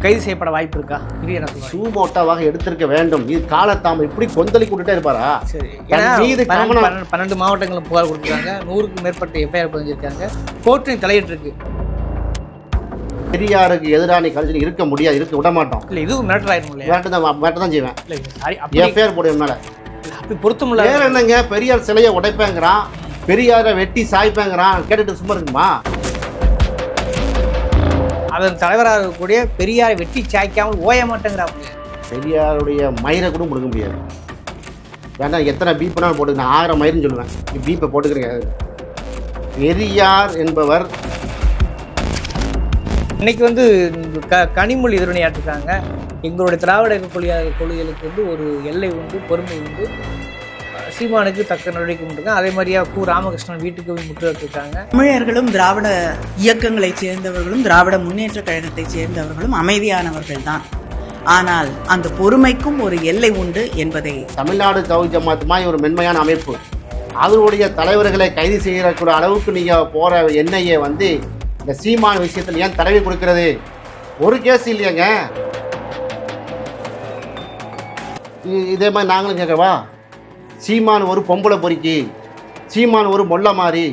கைது செய்யப்பட வாய்ப்பு இருக்கா? இது என்ன சொல்லுவாங்க? சூமோட்டாவாக எடுத்திருக்க வேண்டும். இது காலத்தாம இப்படி கொந்தளி கொண்டுட்டே இருப்பாரா? சரி, தன் மீது 12 மாவட்டங்களும் புகார் கொடுத்துருக்காங்க. 100க்கும் மேற்பட்ட எஃப்ஐஆர் பதிஞ்சிருக்காங்க. கோர்ட்டின் தலையிட்டு இருக்கு. பெரியாருக்கு எதிரான கல்வி இருக்க முடியாது, இருக்க விட மாட்டோம். இல்லை, இதுவும் மேட்டர் ஆயிடும் இல்லையா? மேட்டர் தான் செய்வேன். இல்லை சாரி, அப்படி எஃப்ஐஆர் போடுவேன் மேலே. அப்படி பொருத்தமில்ல. வேற என்னங்க, பெரியார் சிலையை உடைப்பேங்கிறான், பெரியாரை வெட்டி சாய்ப்பேங்கிறான், கேட்டுட்டு சும்மா இருக்குமா? அதன் தலைவராக இருக்கக்கூடிய பெரியாரை வெட்டி சாய்க்காமல் ஓய மாட்டேங்கிறாங்க. பெரியாருடைய மயிரை கூட கொடுக்க முடியாது. வேண்டாம், எத்தனை பீப்னாலும் போட்டு நான் 1000 மயிர்னு சொல்லுவேன். பீப்பை போட்டுக்கிறேன். பெரியார் என்பவர் இன்னைக்கு கனிமொழி எதிரணியாற்றிருக்காங்க. எங்களுடைய திராவிட கொள்கைகளுக்கு ஒரு எல்லை உண்டு, பொறுமை உண்டு, சீமானுக்கு தக்க நடவடிக்கை உண்டுங்க. அதே மாதிரியா ராமகிருஷ்ணன் வீட்டுக்கு முற்றுகையிட்டிருக்காங்க. தமிழர்களும் திராவிட இயக்கங்களை சேர்ந்தவர்களும் திராவிட முன்னேற்ற கழகத்தை சேர்ந்தவர்களும் அமைதியானவர்கள் தான். ஆனால் அந்த பொறுமைக்கும் ஒரு எல்லை உண்டு என்பதை தமிழ்நாடு தௌஹீத் ஜமாத் மாதிரி ஒரு மென்மையான அமைப்பு, அதனுடைய தலைவர்களை கைது செய்யக்கூடிய அளவுக்கு நீங்கள் போகிற எண்ணெயை இந்த சீமான விஷயத்தில் ஏன் தடவி கொடுக்கிறது? ஒரு கேஸ் இல்லையாங்க. இதே மாதிரி நாங்களும் கேட்கவா? சீமான் ஒரு பொம்பளை பொறுக்கி, சீமான் ஒரு மொல்ல மாறி,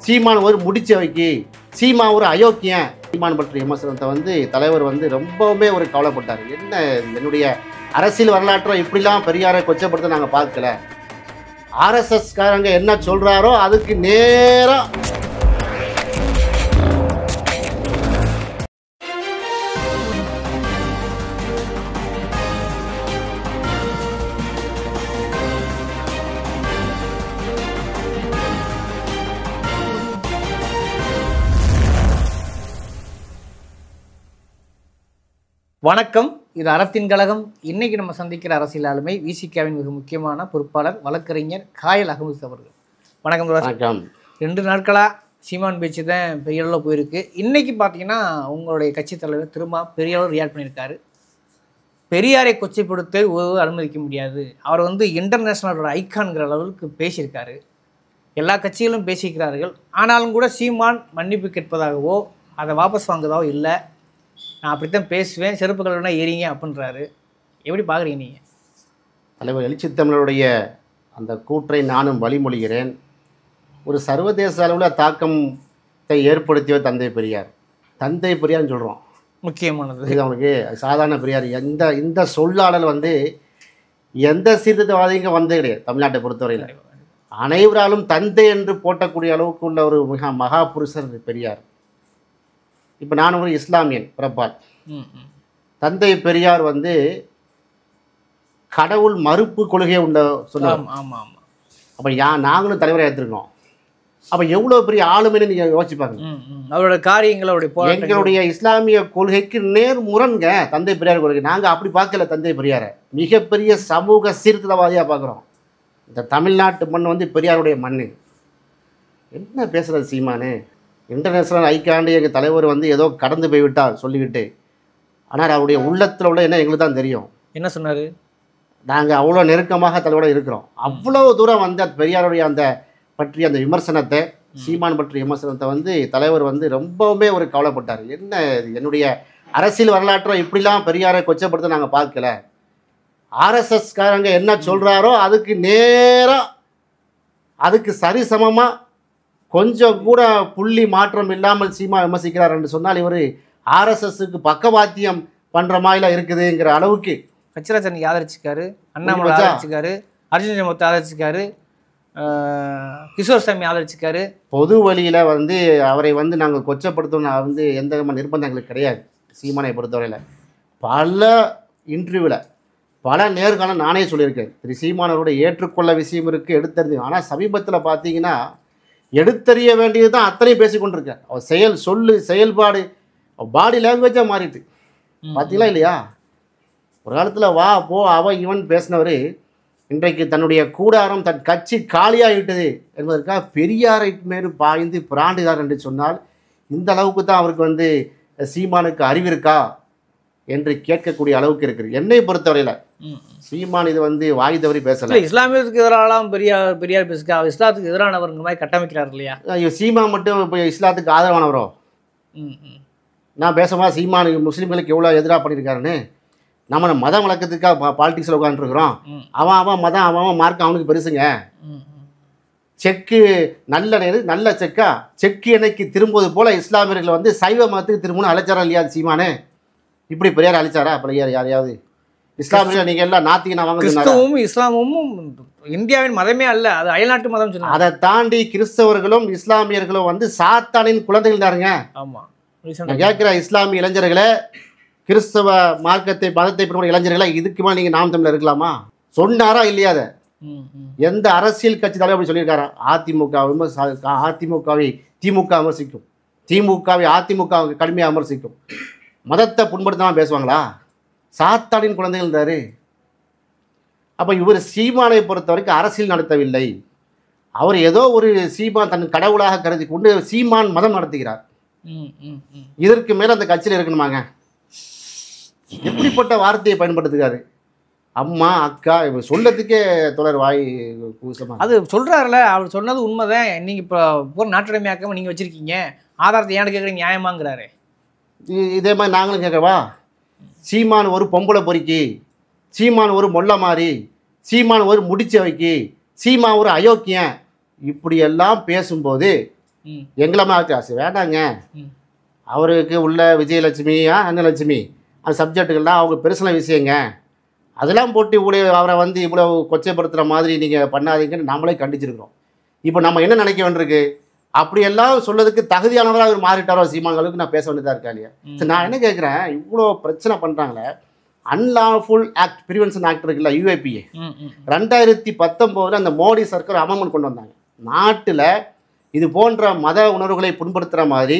சீமான் ஒரு முடிச்ச வைக்கி, சீமா ஒரு அயோக்கியன். சீமான் பற்றிய விமர்சனத்தை தலைவர் ரொம்பவுமே ஒரு கவலைப்பட்டார். என்ன என்னுடைய அரசியல் வரலாற்றை இப்படிலாம் பெரியாரை கொச்சப்படுத்த நாங்கள் பார்க்கல. ஆர்எஸ்எஸ்காரங்க என்ன சொல்கிறாரோ அதுக்கு நேராக வணக்கம், இது அறத்தின் கழகம். இன்னைக்கு நம்ம சந்திக்கிற அரசியல் ஆளுமை விசிகாவின் மிக முக்கியமான பொறுப்பாளர் வழக்கறிஞர் காயல் அகமது அவர்கள். வணக்கம். வணக்கம். 2 நாட்களாக சீமான் பேச்சு தான் பெரிய அளவில் போயிருக்கு. இன்றைக்கி பார்த்தீங்கன்னா உங்களுடைய கட்சி தலைவர் திரும்ப பெரிய அளவு ரியாக்ட் பண்ணியிருக்காரு. பெரியாரை கொச்சைப்படுத்த அனுமதிக்க முடியாது. அவர் இன்டர்நேஷ்னலோட ஐக்கான்கிற அளவுக்கு பேசியிருக்காரு. எல்லா கட்சிகளும் பேசியிருக்கிறார்கள். ஆனாலும் கூட சீமான் மன்னிப்பு கேட்பதாகவோ அதை வாபஸ் வாங்குவதாகவோ இல்லை. நான் அப்படித்தான் பேசுவேன், செருப்பு கலவனா ஏறிங்க அப்படின்றாரு. எப்படி பார்க்குறீங்க நீங்கள்? தலைவர் எழுச்சி தமிழருடைய அந்த கூற்றை நானும் வழிமொழிகிறேன். ஒரு சர்வதேச அளவில் தாக்கத்தை ஏற்படுத்தியவர் தந்தை பெரியார். தந்தை பெரியார்னு சொல்கிறோம், முக்கியமானது இது அவனுக்கு சாதாரண பெரியார். இந்த சொல்லாடல் எந்த சீர்திருத்தவாதிங்க வந்தே கிடையாது தமிழ்நாட்டை பொறுத்தவரையில். அனைவராலும் தந்தை என்று போட்டக்கூடிய அளவுக்கு உள்ள ஒரு மகா புருஷர் பெரியார். இப்போ நான் ஒரு இஸ்லாமியன் பிறப்பால். தந்தை பெரியார் கடவுள் மறுப்பு கொள்கையை உள்ள சொல்லுவாங்க. ஆமாம். அப்போ நாங்களும் தலைவரை எடுத்துருக்கோம். அப்போ எவ்வளோ பெரிய ஆளுமைன்னு நீங்கள் யோசிப்பாங்க. அவரோட காரியங்களோட எங்களுடைய இஸ்லாமிய கொள்கைக்கு நேர்முரண்ங்க தந்தை பெரியார் கொள்கை. நாங்கள் அப்படி பார்க்கல. தந்தை பெரியாரை மிகப்பெரிய சமூக சீர்திருத்தவாதியாக பார்க்குறோம். இந்த தமிழ்நாட்டு மண் பெரியாருடைய மண். என்ன பேசுகிறது சீமானு? இன்டர்நேஷ்னல் ஐக்காண்டு எங்கள் தலைவர் ஏதோ கடந்து போய்விட்டார் சொல்லிவிட்டு. ஆனால் அவருடைய உள்ளத்தில் உள்ள என்ன எங்களுக்கு தான் தெரியும். என்ன சொன்னார்? நாங்கள் அவ்வளோ நெருக்கமாக தலைவரோட இருக்கிறோம். அவ்வளோ தூரம் அந்த பெரியாருடைய அந்த பற்றிய அந்த விமர்சனத்தை, சீமான் பற்றிய விமர்சனத்தை தலைவர் ரொம்பவுமே ஒரு கவலைப்பட்டார். என்ன என்னுடைய அரசியல் வரலாற்றை இப்படிலாம் பெரியாரை கொச்சப்படுத்த நாங்கள் பார்க்கல. ஆர்எஸ்எஸ்காரங்க என்ன சொல்கிறாரோ அதுக்கு நேராக, அதுக்கு சரிசமமாக கொஞ்சம் கூட புள்ளி மாற்றம் இல்லாமல் சீமா விமர்சிக்கிறார் என்று சொன்னால் இவர் ஆர்எஸ்எஸ்க்கு பக்கவாத்தியம் பண்ணுற மாதிரிலாம் இருக்குதுங்கிற அளவுக்கு. கச்சிராஜன் ஆதரிச்சிருக்காரு, அண்ணாமலை ஆதரிச்சிருக்காரு, அர்ஜுன் ஜமத்தை ஆதரிச்சிருக்காரு, கிஷோர் சாமி ஆதரிச்சிருக்காரு. பொது வழியில் அவரை நாங்கள் கொச்சப்படுத்தணும் எந்த விதமான நிர்பந்தங்களுக்கு கிடையாது. சீமானை பொறுத்தவரையில் பல இன்டர்வியூவில் பல நேர்காணல் நானே சொல்லியிருக்கேன். திரு சீமானவரோட ஏற்றுக்கொள்ள விஷயம் இருக்குது, எடுத்தறிஞ்சு. ஆனால் சமீபத்தில் பார்த்தீங்கன்னா எடுத்தறிய வேண்டியது தான் அத்தனையும் பேசி கொண்டிருக்கேன். அவர் செயல்பாடு பாடி லாங்குவேஜாக மாறிட்டு பார்த்தீங்களா இல்லையா? ஒரு காலத்தில் வா போ அவன் இவன் பேசினவர் இன்றைக்கு தன்னுடைய கூடாரம் தன் கட்சி காலியாகிவிட்டது என்பதற்காக பெரியாரை மேல் பாய்ந்து பிராண்டுகிறார் என்று சொன்னால் இந்த அளவுக்கு தான் அவருக்கு சீமானுக்கு அறிவு இருக்கா என்று கேட்கக்கூடிய அளவுக்கு இருக்குது. என்னை பொறுத்தவரையில் சீமான் இது வாய் தவறி பேசல. இஸ்லாமியத்துக்கு எதிராலாம் பெரியார் பேசுக, இஸ்லாத்துக்கு எதிரானவருங்க மாதிரி கட்டமைக்கிறார் இல்லையா? ஐயோ, சீமா மட்டும் இப்போ இஸ்லாத்துக்கு ஆதரவானவரோ? நான் பேசும்போது சீமான் முஸ்லீம்களுக்கு எவ்வளோ எதிராக பண்ணியிருக்காருன்னு. நம்ம மதம் வழக்கத்துக்காக பாலிடிக்ஸில் உட்காந்துருக்குறோம். அவன் மதம் அவன் மார்க் அவனுக்கு பெருசுங்க. செக்கு நல்ல செக்கா செக்கு எண்ணெய்க்கு திரும்புவது போல இஸ்லாமியர்கள் வந்து சைவ மதத்துக்கு திரும்பணும் அழைச்சாரா இல்லையா சீமானு? இப்படி பெரியார் அழைச்சாரா? பெரியார் யாரையாவது இஸ்லாமியர்கள் நீங்கள் எல்லாம் நாத்திகனா வாங்க? கிறிஸ்தவமும் இஸ்லாமும் இந்தியாவின் மதமே அல்ல, அது அயல்நாட்டு மதம் சொன்னாங்க. அதை தாண்டி கிறிஸ்தவர்களும் இஸ்லாமியர்களும் வந்து சாத்தானின் குழந்தைகள் தாருங்க. ஆமாம், நான் கேட்குற இஸ்லாமிய இளைஞர்களை, கிறிஸ்தவ மார்க்கத்தை மதத்தை பின்பற்ற இளைஞர்களை, இதுக்குமா நீங்கள் நாம் தமிழர் இருக்கலாமா? சொன்னாரா இல்லையா? அதை எந்த அரசியல் கட்சி தலைவர் அப்படி சொல்லியிருக்காரா? அதிமுகவை திமுக விமர்சிக்கும், திமுகவை அதிமுக கடுமையாக விமர்சிக்கும். மதத்தை புண்படுத்தாமல் பேசுவாங்களா? சாத்தானின் குழந்தைகள்ன்றாரு. அப்போ இவர் சீமானை பொறுத்த வரைக்கும் அரசியல் நடத்தவில்லை. அவர் ஏதோ ஒரு சீமான் தன் கடவுளாக கருதி கொண்டு சீமான் மதம் நடத்துகிறார். இதற்கு மேலே அந்த கட்சியில் இருக்கணுமாங்க? எப்படிப்பட்ட வார்த்தையை பயன்படுத்துகிறாரு? அம்மா அக்கா இவர் சொல்லத்துக்கே தொடர் வாய் கூசமா. அது சொல்கிறாருல, அவர் சொன்னது உண்மைதான். நீங்கள் இப்போ போகிற நாட்டுடைமையாக்காமல் நீங்கள் வச்சுருக்கீங்க, ஆதாரத்தை ஏன்னு கேட்குறீங்க, நியாயமாங்கிறாரு. இதே மாதிரி நாங்களும் கேட்கவா? சீமான் ஒரு பொம்பளை பொறுக்கி, சீமான் ஒரு மொல்ல மாறி, சீமான் ஒரு முடிச்ச வைக்கி, சீமான் ஒரு அயோக்கியன், இப்படியெல்லாம் பேசும்போது எங்களமா ஆச்சு வேண்டாங்க. அவருக்கு உள்ள விஜயலட்சுமியா அன்னலட்சுமி அந்த சப்ஜெக்டுகள்லாம் அவங்க பெருசின விஷயங்க, அதெல்லாம் போட்டு இவ்வளோ அவரை வந்து இவ்வளோ கொச்சைப்படுத்துகிற மாதிரி நீங்கள் பண்ணாதீங்கன்னு நம்மளே கண்டிச்சிருக்கிறோம். இப்போ நம்ம என்ன நினைக்க வேண்டியிருக்கு? அப்படியெல்லாம் சொல்லதுக்கு தகுதியானவராக அவர் மாறிட்டாரோ சீமான்களுக்கு நான் பேச வேண்டியதாக இருக்கா இல்லையா? சரி, நான் என்ன கேட்குறேன், இவ்வளோ பிரச்சனை பண்ணுறாங்களே, அன்லாஃபுல் ஆக்ட் ப்ரிவென்ஷன் ஆக்ட் இருக்குல்ல, UAPA 2019 அந்த மோடி சர்க்கார் அமெண்ட்மெண்ட் கொண்டு வந்தாங்க. நாட்டில் இது போன்ற மத உணர்வுகளை புண்படுத்துகிற மாதிரி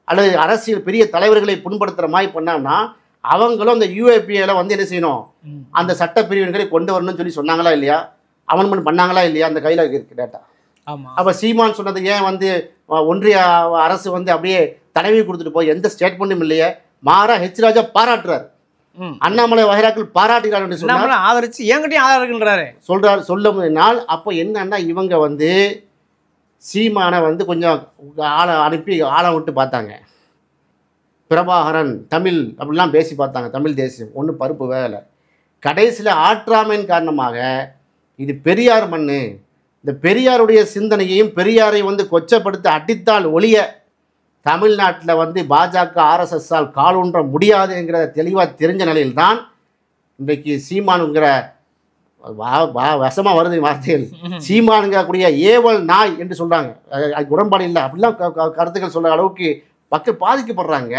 அல்லது அரசியல் பெரிய தலைவர்களை புண்படுத்துகிற மாதிரி பண்ணாங்கன்னா அவங்களும் அந்த UAPAல வந்து என்ன செய்யணும், அந்த சட்ட பிரிவினைகளை கொண்டு வரணும்னு சொல்லி சொன்னாங்களா இல்லையா? அமெண்ட்மெண்ட் பண்ணாங்களா இல்லையா? அந்த கையில் இருக்கு டேட்டா. அப்போ சீமான் சொன்னது ஏன் வந்து ஒன்றிய அரசு வந்து அப்படியே தடவி கொடுத்துட்டு போய் எந்த ஸ்டேட்மெண்ட்டும் இல்லையே? மாறா ராஜா பாராட்டுறாரு, அண்ணாமலை வகைராக்கள் பாராட்டுகிறார் என்று சொன்னார். ஆதரிச்சு என்கிட்டயும் ஆதரிக்கின்றாரு சொல்ல நாள். அப்போ என்னன்னா இவங்க வந்து சீமானை வந்து கொஞ்சம் ஆளை அனுப்பி ஆளை விட்டு பார்த்தாங்க. பிரபாகரன் தமிழ் அப்படிலாம் பேசி பார்த்தாங்க, தமிழ் தேசியம் ஒன்றும் பருப்பு வேலை. கடைசியில் ஆற்றாமையின் காரணமாக இது பெரியார் மண்ணு, இந்த பெரியாருடைய சிந்தனையையும் பெரியாரை வந்து கொச்சப்படுத்த அடித்தால் ஒழிய தமிழ்நாட்டில் வந்து பாஜக RSSஆல் காலூன்ற முடியாதுங்கிறத தெளிவாக தெரிஞ்ச நிலையில்தான் இன்றைக்கு சீமானுங்கிற வசமாக வருது வார்த்தைகள். சீமானுங்கக்கூடிய ஏவல் நாய் என்று சொல்கிறாங்க. அது உடன்பாடு இல்லை அப்படிலாம் கருத்துக்கள் சொல்கிற அளவுக்கு மக்கள் பாதிக்கப்படுறாங்க.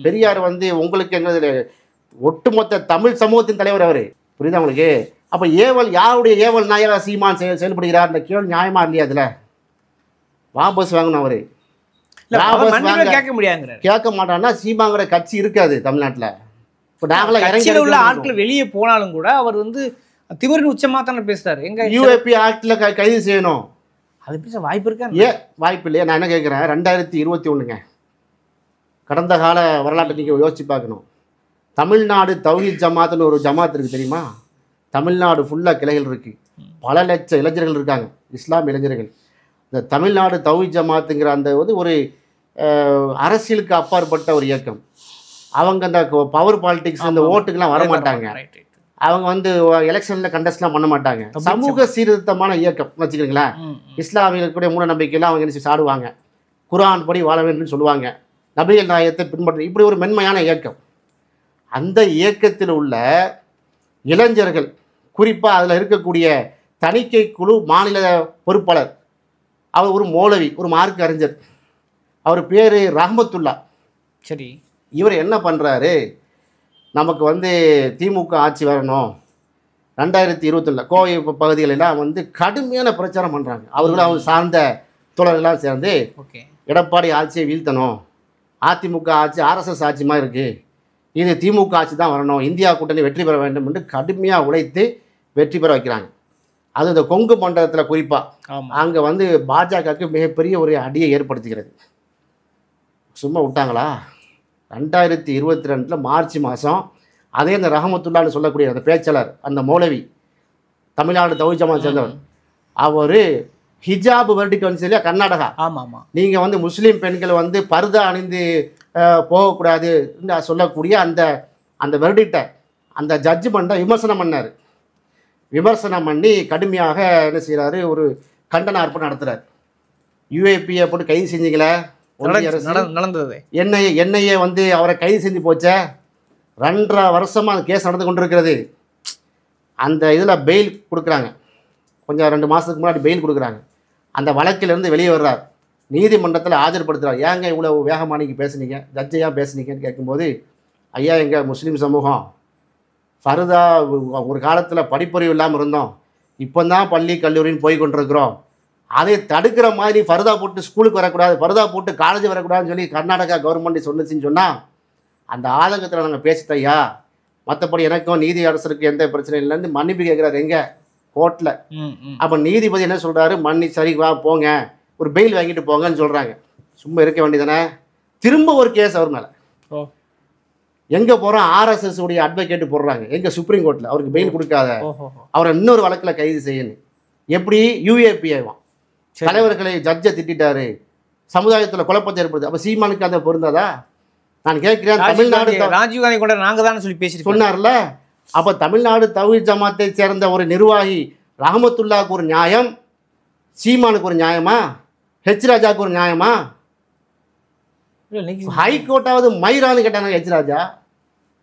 பெரியார் வந்து உங்களுக்கு எங்கிறது ஒட்டுமொத்த தமிழ் சமூகத்தின் தலைவர் அவர், புரியுதா உங்களுக்கு? அப்போ ஏவல் யாருடைய ஏவல் நாயாக சீமான் செயல்படுகிறார்? இந்த கேள்வி நியாயமா இல்லையா? அதில் வாபஸ் வாங்கணும். அவர் கேட்க முடியாது, கேட்க மாட்டான்னா சீமாங்கிற கட்சி இருக்காது தமிழ்நாட்டில். இப்போ நாங்களாம் கட்சியில் உள்ள ஆட்கள் வெளியே போனாலும் கூட அவர் வந்து திமிரின் உச்சமாக தானே பேசுறாரு. எங்க UAP ஆக்டில் கைது செய்யணும், அது பேச வாய்ப்பு இருக்கா? ஏன் வாய்ப்பு இல்லையா? நான் என்ன கேட்குறேன், 2021ங்க கடந்த கால வரலாற்றை நீங்கள் யோசிச்சு பார்க்கணும். தமிழ்நாடு தௌஹீத் ஜமாத்துன்னு ஒரு ஜமாத் இருக்குது தெரியுமா? தமிழ்நாடு ஃபுல்லாக கிளைகள் இருக்குது, பல லட்சம் இளைஞர்கள் இருக்காங்க, இஸ்லாம் இளைஞர்கள். இந்த தமிழ்நாடு தௌஹீத் ஜமாத்துங்கிற அந்த வந்து ஒரு அரசியலுக்கு அப்பாற்பட்ட ஒரு இயக்கம். அவங்க அந்த பவர் பாலிடிக்ஸ் அந்த ஓட்டுக்கெல்லாம் வரமாட்டாங்க. அவங்க வந்து எலெக்ஷனில் கண்டஸ்ட்லாம் பண்ண மாட்டாங்க. சமூக சீர்திருத்தமான இயக்கம் வச்சுக்கிறீங்களேன். இஸ்லாமியர்களுடைய மூட நம்பிக்கையெல்லாம் அவங்க என்ன சாடுவாங்க, குர்ஆன் படி வாழ வேண்டும் சொல்லுவாங்க, நபிகள் நாயகத்தை பின்பற்ற, இப்படி ஒரு மென்மையான இயக்கம். அந்த இயக்கத்தில் உள்ள இளைஞர்கள், குறிப்பாக அதில் இருக்கக்கூடிய தணிக்கை குழு மாநில பொறுப்பாளர், அவர் ஒரு மௌலவி, ஒரு மார்க்க அறிஞர், அவர் பேர் ரஹ்மத்துல்லா. சரி, இவர் என்ன பண்ணுறாரு, நமக்கு வந்து திமுக ஆட்சி வரணும் 2021 கோவை பகுதிகளெல்லாம் வந்து கடுமையான பிரச்சாரம் பண்ணுறாங்க. அவர்களும் அவர் சார்ந்த தோழர்கள்லாம் சேர்ந்து எடப்பாடி ஆட்சியை வீழ்த்தணும், அதிமுக ஆட்சி RSS ஆட்சி மாதிரி இருக்குது, இது திமுக ஆட்சி தான் வரணும், இந்தியா கூட்டணி வெற்றி பெற வேண்டும் என்று கடுமையாக உழைத்து வெற்றி பெற வைக்கிறாங்க. அது இந்த கொங்கு மண்டலத்தில் குறிப்பாக அங்கே வந்து பாஜகவுக்கு மிகப்பெரிய ஒரு அடியை ஏற்படுத்துகிறது. சும்மா விட்டாங்களா? 2022 மார்ச் மாதம் அதே இந்த ரஹமத்துல்லான்னு சொல்லக்கூடிய அந்த பேச்சாளர், அந்த மௌலவி, தமிழ்நாடு தௌஹீத் ஜமாத் சேர்ந்தவர், அவர் ஹிஜாப் வெர்டிக்ட் வந்து இல்லையா கர்நாடகா. ஆமாம், நீங்கள் வந்து முஸ்லீம் பெண்கள் வந்து பர்தா அணிந்து போகக்கூடாது சொல்லக்கூடிய அந்த அந்த வெர்டிக்டை அந்த ஜட்ஜ்மெண்ட்டை விமர்சனம் பண்ணார். விமர்சனம் பண்ணி கடுமையாக என்ன செய்கிறாரு, ஒரு கண்டன ஆர்ப்பாட்டம் நடத்துகிறார். யூஏபியை போட்டு கைது செஞ்சீங்களே, நடந்தது என்ஐஏ வந்து அவரை கைது செஞ்சு போச்சே, 2.5 வருஷமாக அந்த கேஸ் நடந்து கொண்டிருக்கிறது. அந்த இதில் பெயில் கொடுக்குறாங்க, கொஞ்சம் 2 மாதத்துக்கு முன்னாடி பெயில் கொடுக்குறாங்க. அந்த வழக்கிலேருந்து வெளியே வர்றார், நீதிமன்றத்தில் ஆஜர்படுத்துகிறார். ஏங்க இவ்வளோ வேகமாக நீங்கள் பேசுனீங்க, ஜட்ஜையாக பேசுனீங்கன்னு கேட்கும்போது, ஐயா எங்கள் முஸ்லீம் சமூகம் ஃபர்தா ஒரு காலத்தில் படிப்பறிவு இல்லாமல் இருந்தோம், இப்போ தான் பள்ளி கல்லூரின்னு போய் கொண்டிருக்கிறோம், அதை தடுக்கிற மாதிரி ஃபர்தா போட்டு ஸ்கூலுக்கு வரக்கூடாது, ஃபர்தா போட்டு காலேஜ் வரக்கூடாதுன்னு சொல்லி கர்நாடகா கவர்மெண்ட் சொன்னிச்சின்னு சொன்னால் அந்த ஆதங்கத்தில் நாங்கள் பேசிட்டையா, மற்றபடி எனக்கும் நீதி அரசருக்கு எந்த பிரச்சனையும் இல்லைன்னு மன்னிப்பு கேட்குறாரு எங்கே கோர்ட்டில். அப்போ நீதிபதி என்ன சொல்கிறாரு, சரி வா போங்க, ஒரு பெயில் வாங்கிட்டு போங்கன்னு சொல்கிறாங்க. சும்மா இருக்க வேண்டியதானே, திரும்ப ஒரு கேஸ் அவர் மேலே. எங்கே போகிறோம், ஆர்எஸ்எஸ் உடைய அட்வொகேட்டு போடுறாங்க எங்கள் சுப்ரீம் கோர்ட்டில், அவருக்கு பெயில் கொடுக்காத, அவரை இன்னொரு வழக்கில் கைது செய்யணும். எப்படி யூஏபி ஆயிடுவான், தலைவர்களை ஜட்ஜை திட்டாரு, சமுதாயத்தில் குழப்பத்தை ஏற்படுது. அப்போ சீமானுக்கு அந்த பொருந்தாதா? நான் கேட்கிறேன், தமிழ்நாடு ராஜீவ்காந்தி கூட நாங்கள் தான் சொல்லி பேசி சொன்னார்ல. அப்போ தமிழ்நாடு தவ்ஹீத் ஜமாத்தை சேர்ந்த ஒரு நிர்வாகி ரஹமத்துல்லாவுக்கு ஒரு நியாயம், சீமானுக்கு ஒரு நியாயமா, ஹெச் ராஜாவுக்கு ஒரு நியாயமா? ஹைகோர்ட்டாவது மயிரான்னு கேட்டாங்க ஹெச் ராஜா,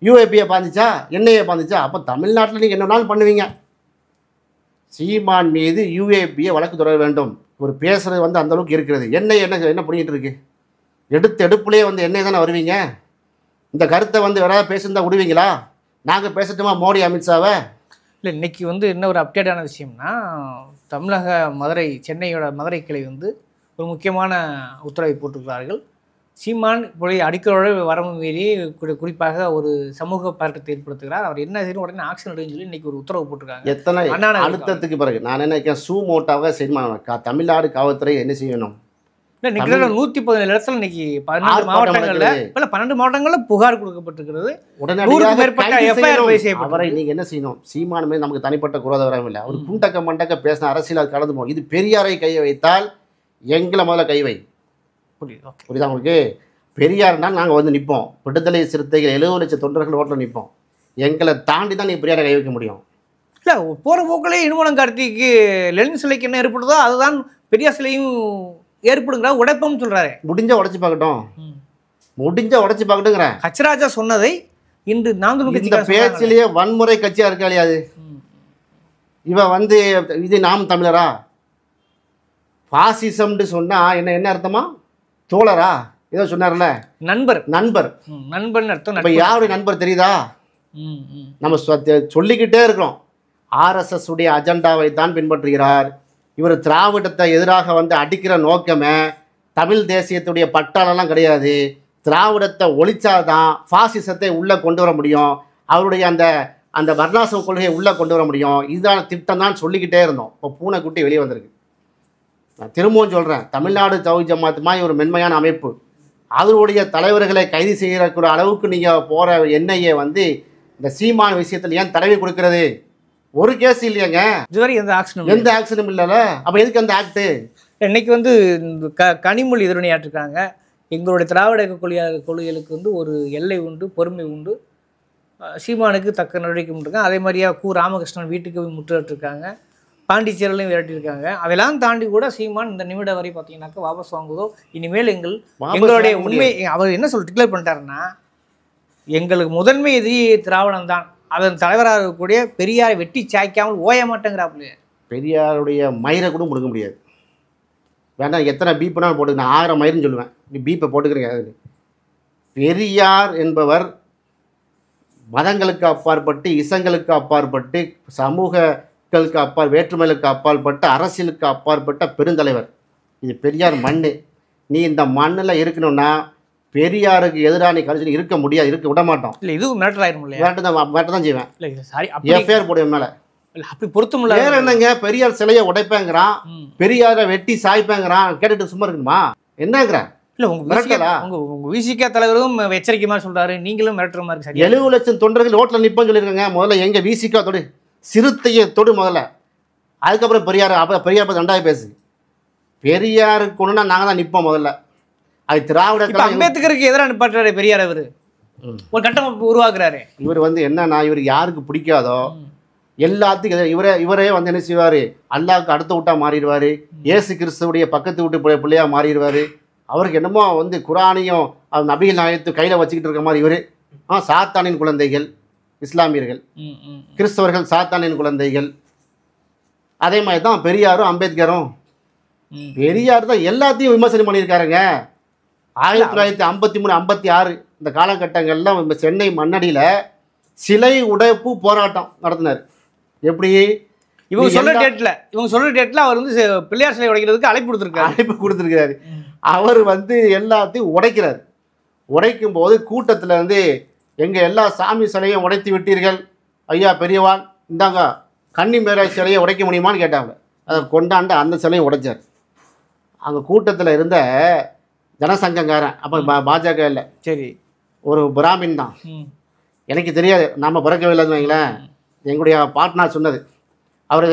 யூஏபியை பாந்துச்சா, என்ஐஏ பாந்துச்சா? அப்போ தமிழ்நாட்டில் நீங்கள் என்ன நாள் பண்ணுவீங்க? சீமான் மீது யூஏபியை வழக்கு தொடர வேண்டும். ஒரு பேசுறது வந்து அந்தளவுக்கு இருக்கிறது. என்ஐஏ என்ன பண்ணிகிட்டு இருக்கு? எடுப்புலேயே வந்து என்ஐஏ தானே வருவீங்க. இந்த கருத்தை வந்து வேறாவது பேசியிருந்தா விடுவீங்களா? நாங்கள் பேசட்டுமா மோடி அமித்ஷாவை? இல்லை, இன்றைக்கி வந்து என்ன ஒரு அப்டேட்டான விஷயம்னா, தமிழக சென்னையோட மதுரை கிளை வந்து ஒரு முக்கியமான உத்தரவை போட்டிருக்கிறார்கள். சீமான் இப்படி அடிக்கோடு வரம்பு மீறி குறிப்பாக ஒரு சமூக பதட்டத்தை ஏற்படுத்துகிறார், அவர் என்ன செய்யணும் உடனே ஆக்ஷன் எடுன்னு சொல்லி இன்றைக்கி ஒரு உத்தரவு போட்டிருக்காங்க. எத்தனை அழுத்தத்துக்கு பிறகு நான் என்ன சூமோட்டாக செய்யணும், தமிழ்நாடு காவல்துறை என்ன செய்யணும்? இல்லை, 117 இடத்துல இன்னைக்கு 12 மாவட்டங்களில் புகார் கொடுக்கப்பட்டிருக்கிறது. அவரை நீங்க என்ன செய்யணும்? சீமான் மீது நமக்கு தனிப்பட்ட குரோதவரம் இல்லை, அவர் குண்டக்க மண்டக்க பேசின அரசியல் கடந்து போகும். இது பெரியாரை கையை வைத்தால் எங்களை முதல்ல கை வை. புரியுதா உங்களுக்கு? பெரியார்னால் நாங்கள் வந்து நிற்போம், விடுதலை சிறுத்தைகள் 70 லட்சம் தொண்டர்கள் ஓட்டில் நிற்போம். எங்களை தாண்டி தான் நீ பெரியாரை கை வைக்க முடியும். இல்லை, போகிற போக்கிலே இனுமனம் கார்த்திக்கு லெனின் சிலைக்கு என்ன ஏற்படுதோ அதுதான் பெரியார் சிலையும் ஏற்படுங்கிற உடைப்பம் சொல்றாரு. முடிஞ்ச உடைச்சு பார்க்கட்டும், முடிஞ்ச உடைச்சு பார்க்கட்டுங்கிறேன். ஹச்ராஜா சொன்னதை இன்று நாம் இந்த பேச்சிலேயே வன்முறை கட்சியா இருக்காளே அது. இவ வந்து இது நாம் தமிழரா? பாசிசம்னு சொன்னா என்ன அர்த்தமா? தோழரா ஏதோ சொன்னார்ல, நண்பர் அர்த்தம். இப்போ யாருடைய நண்பர் தெரியுதா? நம்ம சொல்லிக்கிட்டே இருக்கிறோம், ஆர்எஸ்எஸ் உடைய அஜெண்டாவை தான் பின்பற்றுகிறார். இவர் திராவிடத்தை எதிராக வந்து அடிக்கிற நோக்கமே தமிழ் தேசியத்துடைய பட்டாளெல்லாம் கிடையாது. திராவிடத்தை ஒழிச்சாதான் ஃபாசிசத்தை உள்ளே கொண்டு வர முடியும், அவருடைய அந்த வர்ணாசிரம கொள்கையை உள்ளே கொண்டு வர முடியும். இதுதான் திட்டம் தான் சொல்லிக்கிட்டே இருந்தோம். இப்போ பூனைக்குட்டி வெளியே வந்திருக்கு. நான் திரும்பவும் சொல்கிறேன், தமிழ்நாடு தவ்ஹீத் ஜமாத் மாதிரி ஒரு மென்மையான அமைப்பு, அவருடைய தலைவர்களை கைது செய்யக்கூடிய அளவுக்கு நீங்கள் போகிற என்ஐஏ வந்து இந்த சீமான் விஷயத்தில் ஏன் தடவி கொடுக்கறது? ஒரு கேஸ் இல்லையாங்க, இதுவரை எந்த ஆக்ஷனும் இல்லைல்ல. அப்போ எதுக்கு அந்த ஆக்டு? இன்னைக்கு வந்து கனிமொழி எதிரொலியாற்றிருக்காங்க. எங்களுடைய திராவிட கொள்கைகளுக்கு வந்து ஒரு எல்லை உண்டு, பொறுமை உண்டு, சீமானுக்கு தக்க நடவடிக்கை பண்ணிருக்காங்க. அதே மாதிரியா ராமகிருஷ்ணன் வீட்டுக்கு போய் முற்றுகிட்டிருக்காங்க, பாண்டிச்சேரிலையும் விரட்டியிருக்காங்க. அதெல்லாம் தாண்டி கூட சீமான் இந்த நிமிடம் வரை பார்த்தீங்கன்னாக்கா வாபஸ் வாங்குவதோ, இனிமேல் எங்களுடைய உண்மை அவர் என்ன டிக்ளேர் பண்ணிட்டாருன்னா, எங்களுக்கு முதன்மை எதிரி திராவிடம் தான், அதன் தலைவராக இருக்கக்கூடிய பெரியாரை வெட்டி சாய்க்காமல் ஓய மாட்டேங்கிறாப்புல. பெரியாருடைய மயிரை கூட முடுக்க முடியாது. வேண்டாம், எத்தனை பீப்புனாலும் போட்டு, நான் 1000 மயிர்னு சொல்லுவேன், நீ பீப்பை போட்டுக்கிறீங்க. பெரியார் என்பவர் மதங்களுக்கு அப்பாற்பட்டு, இசங்களுக்கு அப்பாற்பட்டு, சமூகங்களுக்கு வேற்றுமைகளுக்கு அப்பாற்பட்ட, அரசியலுக்கு அப்பாற்பட்ட பெருந்தலைவர். இது பெரியார் மண். நீ இந்த மண்ணில் இருக்கணும்னா பெரியாருக்கு எதிராக நீ கழிச்சு இருக்க முடியாது, இருக்க விட மாட்டோம். இல்லை, இதுவும் மேட்டர் ஆயிரும் இல்லையா? மேட்டர் தான் செய்வேன். இல்லை சாரி, எஃப்ஐஆர் போடுவேன் மேலே. இல்லை, அப்படி பொருத்தமில்ல. வேற என்னங்க, பெரியார் சிலையை உடைப்பேங்கிறான், பெரியாரை வெட்டி சாய்ப்பேங்கிறான், கேட்டுட்டு சும்மா இருக்குமா என்னங்கிறான்? இல்லை, உங்க விசிக தலைவரும் எச்சரிக்கை மாதிரி சொல்றாரு, நீங்களும் மிரட்டுற மாதிரி. 70 லட்சம் தொண்டர்கள் ஓட்டில் நிற்போன்னு சொல்லியிருக்காங்க. முதல்ல எங்க விசிகா தொடு, சிறுத்தையை தொடு முதல்ல, அதுக்கப்புறம் பெரியார். அப்போ பெரியார் 2வது பேசு. பெரியாருக்கு ஒன்றுனா நாங்கள் தான் நிற்போம் முதல்ல. அது திராவிட இப்ப கழகம். அம்பேத்கருக்கு எதிராக நிப்பாட்டுறாரு பெரியார். அவரு ஒரு கட்டமைப்பு உருவாக்குறாரு. இவர் வந்து என்னன்னா, இவர் யாருக்கு பிடிக்காதோ எல்லாத்துக்கும் இவரே வந்து என்ன செய்வார், அல்லாஹ்க்கு அடுத்த விட்டா மாறிடுவார், இயேசு கிறிஸ்துவுடைய பக்கத்து வீட்டு பிள்ளையா மாறிடுவார். அவருக்கு என்னமோ வந்து குரானையும் நபிகள் நாயகத்தை கையில் வச்சுக்கிட்டு இருக்க மாதிரி இவர். சாத்தானின் குழந்தைகள் இஸ்லாமியர்கள், கிறிஸ்தவர்கள் சாத்தானின் குழந்தைகள். அதே மாதிரி தான் பெரியாரும் அம்பேத்கரும். பெரியார் தான் எல்லாத்தையும் விமர்சனம் பண்ணியிருக்காருங்க. 1953 56 இந்த காலகட்டங்கள்லாம் சென்னை மண்ணடியில் சிலை உடைப்பு போராட்டம் நடத்தினார். எப்படி இவங்க சொல்ற டேட்ல அவர் வந்து பிள்ளையார் சிலை உடைக்கிறதுக்கு அழைப்பு கொடுத்துருக்காரு. அவர் வந்து எல்லாத்தையும் உடைக்கிறார். உடைக்கும் போது கூட்டத்தில் வந்து எங்கள் எல்லா சாமி சிலையும் உடைத்து விட்டீர்கள் ஐயா பெரியவாள், இந்தாங்க கன்னி மேராய் சிலையை உடைக்க முடியுமான்னு கேட்டாங்க. அதை கொண்டாண்டு அந்த சிலையை உடைச்சார். அங்கே கூட்டத்தில் இருந்த ஜனசங்கக்காரன், அப்போ பாஜக இல்லை, சரி, ஒரு பிராமின் தான், எனக்கு தெரியாது, நம்ம பிறக்கவே இல்லைன்னு வைங்களேன், எங்களுடைய பார்ட்னர் சொன்னது. அவர்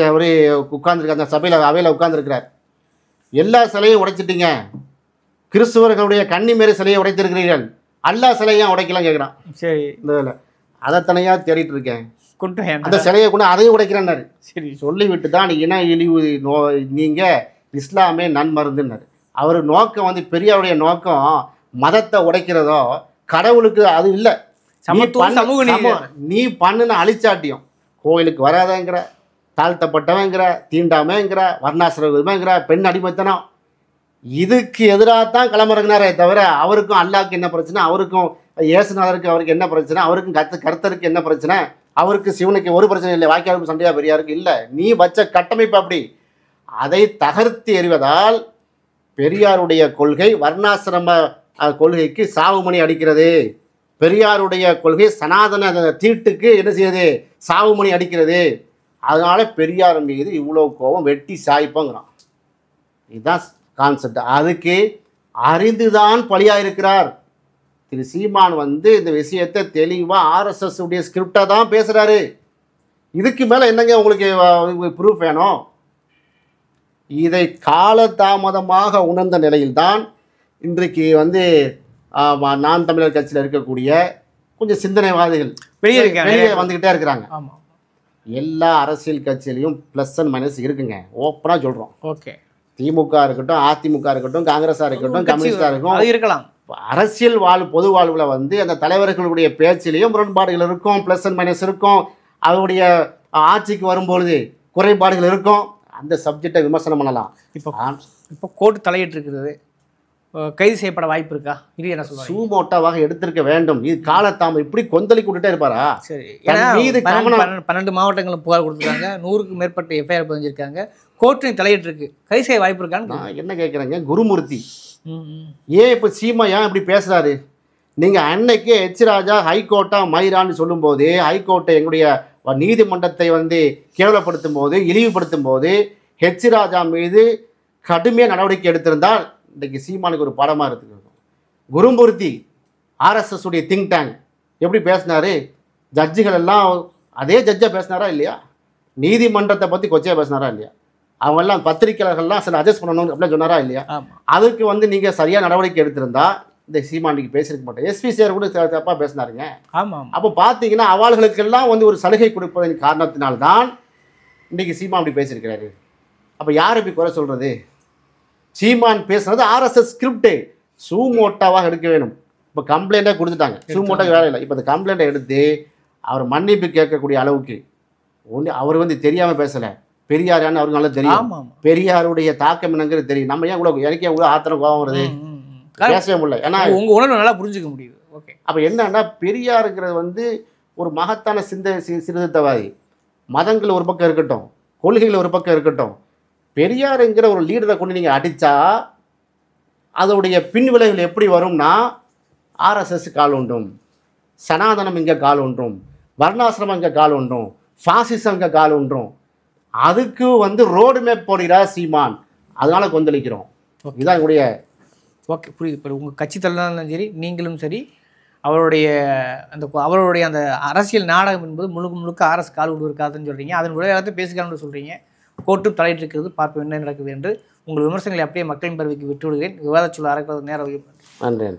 உட்கார்ந்துருக்க அந்த அவையில் உட்கார்ந்துருக்கிறார். எல்லா சிலையும் உடைச்சிட்டீங்க, கிறிஸ்துவர்களுடைய கன்னிமேரி சிலையை உடைத்திருக்கிறீர்கள், அல்லா சிலையும் உடைக்கலாம் கேட்குறான். சரி, இந்த அதை தனியாக தேடிட்டு இருக்கேன், கொண்டு அந்த சிலையை கொண்டு அதையும் உடைக்கிறேன்னாரு. சரி, சொல்லிவிட்டு தான் இன இழிவு நீங்கள் இஸ்லாமே நன்மருந்துன்னாரு. அவர் நோக்கம் வந்து பெரியாருடைய நோக்கம் மதத்தை உடைக்கிறதோ கடவுளுக்கு அது இல்லை. நீ பண்ணுன அழிச்சாட்டியும் கோயிலுக்கு வராதங்கிற, தாழ்த்தப்பட்டவங்கிற, தீண்டாமங்கிற, வர்ணாசிரமங்கிற, பெண் அடிமைத்தனம், இதுக்கு எதிராகத்தான் கிளம்புறங்கினாரே தவிர அவருக்கும் அல்லாஹ்க்கு என்ன பிரச்சனை, அவருக்கும் இயேசுநாதருக்கு அவருக்கு என்ன பிரச்சனை, அவருக்கும் கர்த்தருக்கு என்ன பிரச்சனை, அவருக்கு சிவனுக்கு ஒரு பிரச்சனை இல்லை, வாக்கியாருக்கு சண்டையா பெரியாருக்கு இல்லை. நீ வச்ச கட்டமைப்பு அப்படி. அதை தகர்த்து எறிவதால் பெரியாருடைய கொள்கை வர்ணாசிரம கொள்கைக்கு சாவுமணி அடிக்கிறது. பெரியாருடைய கொள்கை சனாதன தீட்டுக்கு என்ன செய்யுது, சாவுமணி அடிக்கிறது. அதனால பெரியார் மீது இவ்வளோ கோபம், வெட்டி சாய்ப்போங்கிறான். இதுதான் கான்செப்ட். அதுக்கு அறிந்துதான் பலியாயிருக்கிறார் திரு சீமான். வந்து இந்த விஷயத்தை தெளிவாக ஆர்எஸ்எஸ் உடைய ஸ்கிரிப்டாக தான் பேசுகிறாரு. இதுக்கு மேலே என்னங்க உங்களுக்கு ப்ரூஃப் வேணும்? இதை காலதாமதமாக உணர்ந்த நிலையில்தான் இன்றைக்கு வந்து நான் தமிழர் கட்சியில் இருக்கக்கூடிய கொஞ்சம் சிந்தனைவாதிகள் வெளியே வந்துக்கிட்டே இருக்கிறாங்க. எல்லா அரசியல் கட்சியிலையும் ப்ளஸ் அண்ட் மைனஸ் இருக்குங்க, ஓப்பனாக சொல்கிறோம். ஓகே, திமுக இருக்கட்டும், அதிமுக இருக்கட்டும், காங்கிரஸாக இருக்கட்டும், கம்யூனிஸ்டாக இருக்கும், இருக்கலாம். அரசியல் பொது வாழ்வில் வந்து அந்த தலைவர்களுடைய பேச்சிலையும் முரண்பாடுகள் இருக்கும், ப்ளஸ் அண்ட் மைனஸ் இருக்கும். அவருடைய ஆட்சிக்கு வரும்பொழுது குறைபாடுகள் இருக்கும். அந்த சப்ஜெக்டை விமர்சனம் பண்ணலாம். இப்போ கோர்ட்டு தலையிட்டு இருக்கிறது, கைது செய்யப்பட வாய்ப்பு இருக்கா? இது என்ன சொல்லுவாங்க? சூமோட்டாவாக எடுத்திருக்க வேண்டும். இது காலத்தாம இப்படி கொந்தளிக்க விட்டுட்டே இருப்பாரா? சரி, 12 மாவட்டங்களும் புகார் கொடுத்துருக்காங்க, 100க்கும் மேற்பட்ட எஃப்ஐஆர் பதிஞ்சிருக்காங்க, கோர்ட்டு தலையிட்டு இருக்கு, கைது செய்ய வாய்ப்பு இருக்கான்னு நான் என்ன கேட்குறேங்க? குருமூர்த்தி ஏன் இப்போ சீமா ஏன் இப்படி பேசுறாரு? நீங்கள் அன்னைக்கே ராஜா ஹைகோர்ட்டா மயிரான்னு சொல்லும்போது, ஹைகோர்ட்டை எங்களுடைய நீதிமன்றத்தை வந்து கேவலப்படுத்தும் போது, இழிவுபடுத்தும் போது ராஜா மீது கடுமையாக நடவடிக்கை எடுத்திருந்தால் இன்றைக்கு சீமானுக்கு ஒரு படமாக எடுத்துக்கணும். குருமூர்த்தி ஆர்எஸ்எஸ் உடைய திங்க் டேங்க் எப்படி பேசினாரு? ஜட்ஜுகள் எல்லாம் அதே ஜட்ஜாக பேசினாரா இல்லையா? நீதிமன்றத்தை பற்றி கொச்சையாக பேசினாரா இல்லையா? அவங்கெல்லாம் பத்திரிகையாளர்கள்லாம் சில அட்ஜஸ்ட் பண்ணணும் அப்படின்னு சொன்னாரா இல்லையா? அதுக்கு வந்து நீங்கள் சரியாக நடவடிக்கை எடுத்திருந்தா இந்த சீமானுக்கு பேசியிருக்க மாட்டேன். எஸ்பி சார் கூட தப்பாக பேசினாருங்க. ஆமாம். அப்போ பார்த்தீங்கன்னா அவர்களுக்கெல்லாம் வந்து ஒரு சலுகை கொடுப்பதன் காரணத்தினால்தான் இன்றைக்கி சீமான் அப்படி பேசியிருக்கிறாரு. அப்போ யார் இப்படி குறை சொல்கிறது? சீமான் பேசுனது ஆர்எஸ்எஸ் ஸ்கிரிப்டு சூமோட்டாவாக எடுக்க வேணும். இப்போ கம்ப்ளைண்ட்டாக கொடுத்துட்டாங்க, சூமோட்டாக வேலை இல்லை. இப்போ இந்த கம்ப்ளைண்ட்டை எடுத்து அவர் மன்னிப்பு கேட்கக்கூடிய அளவுக்கு ஒன்று அவர் வந்து தெரியாமல் பேசலை. பெரியாரான்னு அவருக்கு நல்லா தெரியும். பெரியாருடைய தாக்கம் என்னங்கிறது தெரியும். நம்ம ஏன் கூட எனக்கே கூட ஆத்திரம் கோபம் வருது, பேசவே முடியல. ஏன்னா உங்கள் உணர்வு நல்லா புரிஞ்சுக்க முடியுது. ஓகே, அப்போ என்னன்னா பெரியாருங்கிறது வந்து ஒரு மகத்தான சீர்திருத்தவாதி. மதங்கள் ஒரு பக்கம் இருக்கட்டும், கொள்கைகள் ஒரு பக்கம் இருக்கட்டும், பெரியாருங்கிற ஒரு லீடரை கொண்டு நீங்கள் அடித்தா அதோடைய பின் விளைவுகள் எப்படி வரும்னா ஆர்எஸ்எஸ் கால் ஒன்றும், சனாதனம் இங்கே கால் ஒன்றும், வர்ணாசிரமம் இங்கே கால் ஒன்றும், ஃபாசிசம் இங்கே கால் ஒன்றும். அதுக்கு வந்து ரோடு மேப் போடுகிறார் சீமான். அதனால கொந்தளிக்கிறோம். இதுதான் என்னுடைய ஓகே, புரியுது. இப்போ உங்கள் கட்சி தலைவர்களும் சரி, நீங்களும் சரி, அவருடைய அந்த அரசியல் நாடகம் என்பது முழுக்க ஆர்எஸ் கால் விடுவதற்காகன்னு சொல்கிறீங்க. அதன் விளையாட்டு பேசுகிறான்னு சொல்கிறீங்க. கோர்ட்டு தலையிட்டு இருக்கிறது, பார்ப்போம் என்ன நடக்குது என்று. உங்கள் விமர்சனங்களை அப்படியே மக்களின் பார்வைக்கு விட்டு விடுகிறேன். விவாதச்சொல் அறக்கிறது நேரம் நன்றி.